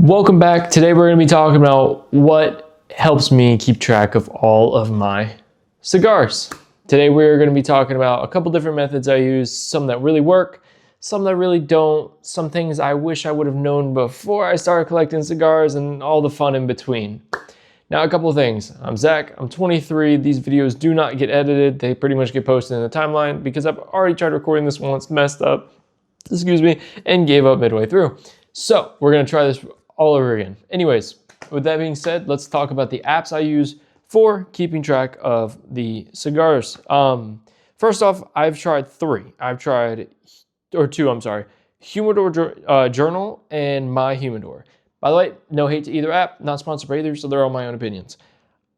Welcome back. Today we're going to be talking about what helps me keep track of all of my cigars. Today we're going to be talking about a couple different methods I use, some that really work, some that really don't, some things I wish I would have known before I started collecting cigars, and all the fun in between. Now, a couple of things. I'm Zach, I'm 23. These videos do not get edited. They pretty much get posted in the timeline because I've already tried recording this once, messed up, and gave up midway through. So we're going to try this all over again. Anyways, with that being said, let's talk about the apps I use for keeping track of the cigars. First off, I've tried two, I'm sorry. Humidor Journal and My Humidor. By the way, no hate to either app, not sponsored by either, so they're all my own opinions.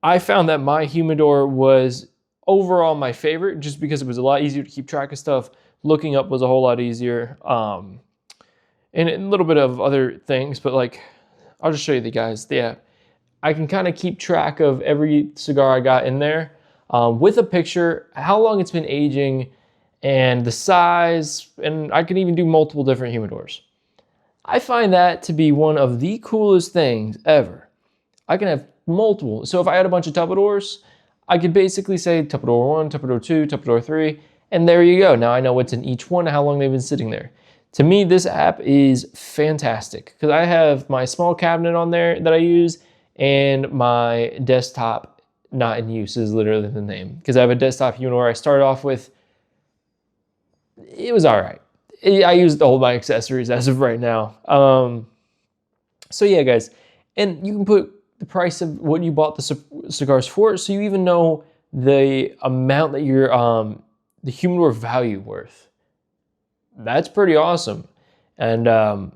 I found that My Humidor was overall my favorite just because it was a lot easier to keep track of stuff. Looking up was a whole lot easier. And a little bit of other things, but like, I'll just show you the app. I can kind of keep track of every cigar I got in there with a picture, how long it's been aging, and the size, and I can even do multiple different humidors. I find that to be one of the coolest things ever. I can have multiple. So if I had a bunch of Tupperdoors, I could basically say Tupperdoor 1, Tupperdoor 2, Tupperdoor 3, and there you go. Now I know what's in each one, how long they've been sitting there. To me, this app is fantastic because I have my small cabinet on there that I use, and my desktop not in use is literally the name, because I have a desktop humidor I started off with. It was all right. I used all my accessories as of right now. So yeah, guys, and you can put the price of what you bought the cigars for, so you even know the amount that your the humidor value worth. That's pretty awesome. And I'm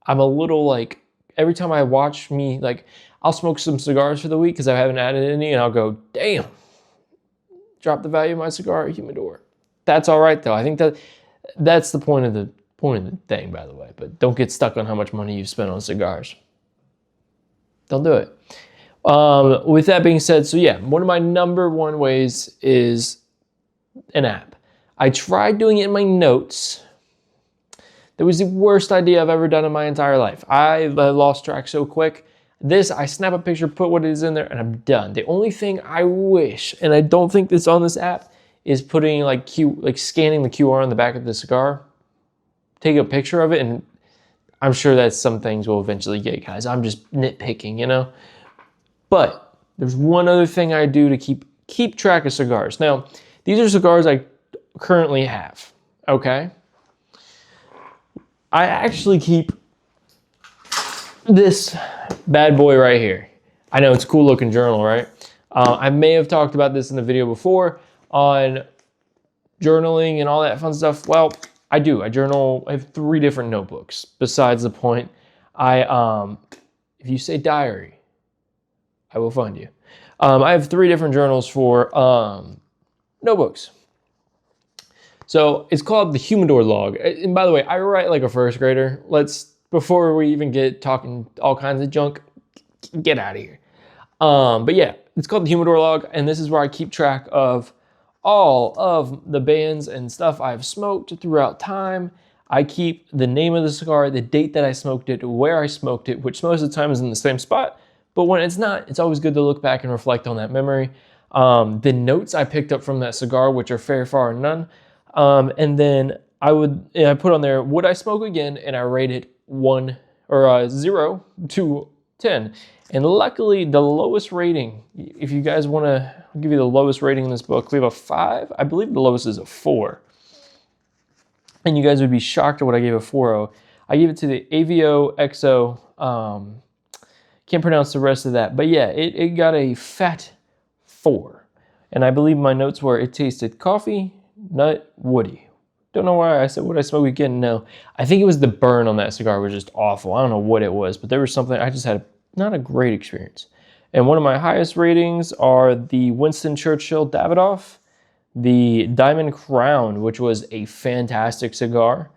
a little like, every time I watch me, like, I'll smoke some cigars for the week because I haven't added any, and I'll go, damn, drop the value of my cigar humidor. That's all right though. I think that's the point of the thing, by the way. But don't get stuck on how much money you've spent on cigars. Don't do it. With that being said, so yeah, one of my number one ways is an app. I tried doing it in my notes. That was the worst idea I've ever done in my entire life. I lost track so quick. This, I snap a picture, put what is in there, and I'm done. The only thing I wish, and I don't think this on this app, is putting like scanning the QR on the back of the cigar, take a picture of it, and I'm sure that some things will eventually get, guys. I'm just nitpicking, you know? But there's one other thing I do to keep track of cigars. Now, these are cigars I currently have, okay? I actually keep this bad boy right here. I know it's a cool looking journal, right? I may have talked about this in the video before on journaling and all that fun stuff. Well, I do. I journal. I have 3 different notebooks. Besides the point, if you say diary, I will find you. I have 3 different journals for notebooks. So it's called the Humidor Log. And by the way, I write like a first grader. Before we even get talking all kinds of junk, get out of here. But yeah, it's called the Humidor Log, and this is where I keep track of all of the bands and stuff I've smoked throughout time. I keep the name of the cigar, the date that I smoked it, where I smoked it, which most of the time is in the same spot. But when it's not, it's always good to look back and reflect on that memory. The notes I picked up from that cigar, which are fair, far, and none. And then I put on there, would I smoke again? And I rated 0 to 10. And luckily the lowest rating, if you guys want to, I'll give you the lowest rating in this book. We have a 5. I believe the lowest is a 4. And you guys would be shocked at what I gave a 4.0. I gave it to the AVO XO. Can't pronounce the rest of that, but yeah, it got a fat 4. And I believe my notes were, it tasted coffee, nut, woody. Don't know why I said, would I smoke again? No. I think it was the burn on that cigar was just awful. I don't know what it was, but there was something, I just had not a great experience. And one of my highest ratings are the Winston Churchill Davidoff, the Diamond Crown, which was a fantastic cigar.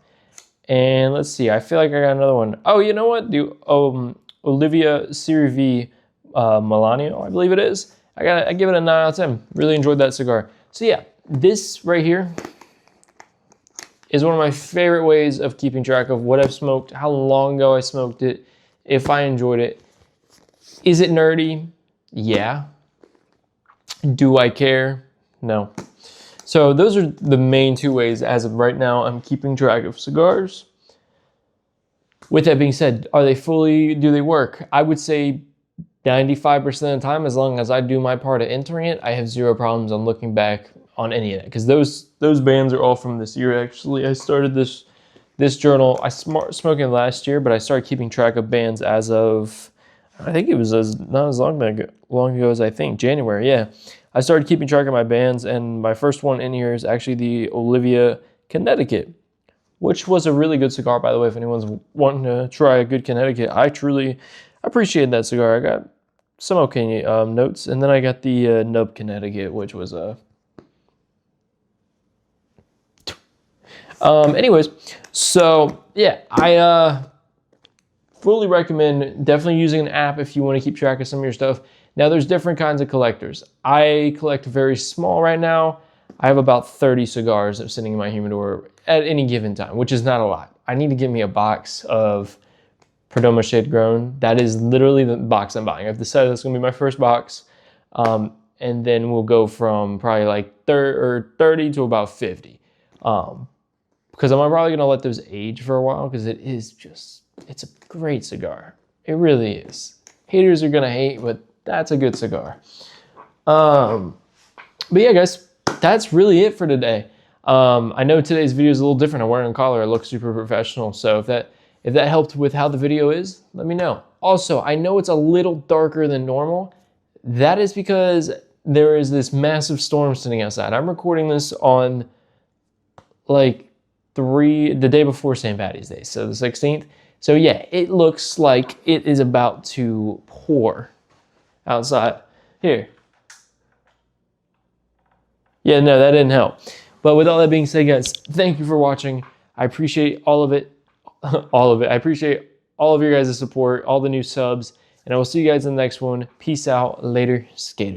And let's see, I feel like I got another one. Oh, you know what? The Olivia Sirivi Milano, I believe it is. I give it a 9 out of 10. Really enjoyed that cigar. So yeah, this right here is one of my favorite ways of keeping track of what I've smoked, how long ago I smoked it, if I enjoyed it. Is it nerdy? Yeah. Do I care? No. So those are the main two ways as of right now I'm keeping track of cigars. With that being said, do they work? I would say 95% of the time, as long as I do my part at entering it, I have zero problems on looking back on any of that. Because those bands are all from this year, actually. I started this journal, I smoked it last year, but I started keeping track of bands as of, I think it was not as long ago as I think, January, yeah. I started keeping track of my bands, and my first one in here is actually the Olivia Connecticut, which was a really good cigar, by the way, if anyone's wanting to try a good Connecticut. I truly appreciated that cigar. I got some okay notes, and then I got the Nub Connecticut, which was anyways, so yeah, I fully recommend definitely using an app if you want to keep track of some of your stuff. Now, there's different kinds of collectors. I collect very small right now. I have about 30 cigars that are sitting in my humidor at any given time, which is not a lot. I need to get me a box of Perdomo Shade Grown. That is literally the box I'm buying. I've decided that's going to be my first box. And then we'll go from probably like 30 to about 50. Because I'm probably going to let those age for a while, because it's a great cigar. It really is. Haters are going to hate, but that's a good cigar. But yeah, guys, that's really it for today. I know today's video is a little different. I'm wearing a collar. I look super professional. So if that helped with how the video is, let me know. Also, I know it's a little darker than normal. That is because there is this massive storm sitting outside. I'm recording this on like the day before St. Patty's Day, so the 16th. So yeah, it looks like it is about to pour outside. Here. Yeah, no, that didn't help. But with all that being said, guys, thank you for watching. I appreciate all of it. All of it. I appreciate all of your guys' support, all the new subs, and I will see you guys in the next one. Peace out. Later, skaters.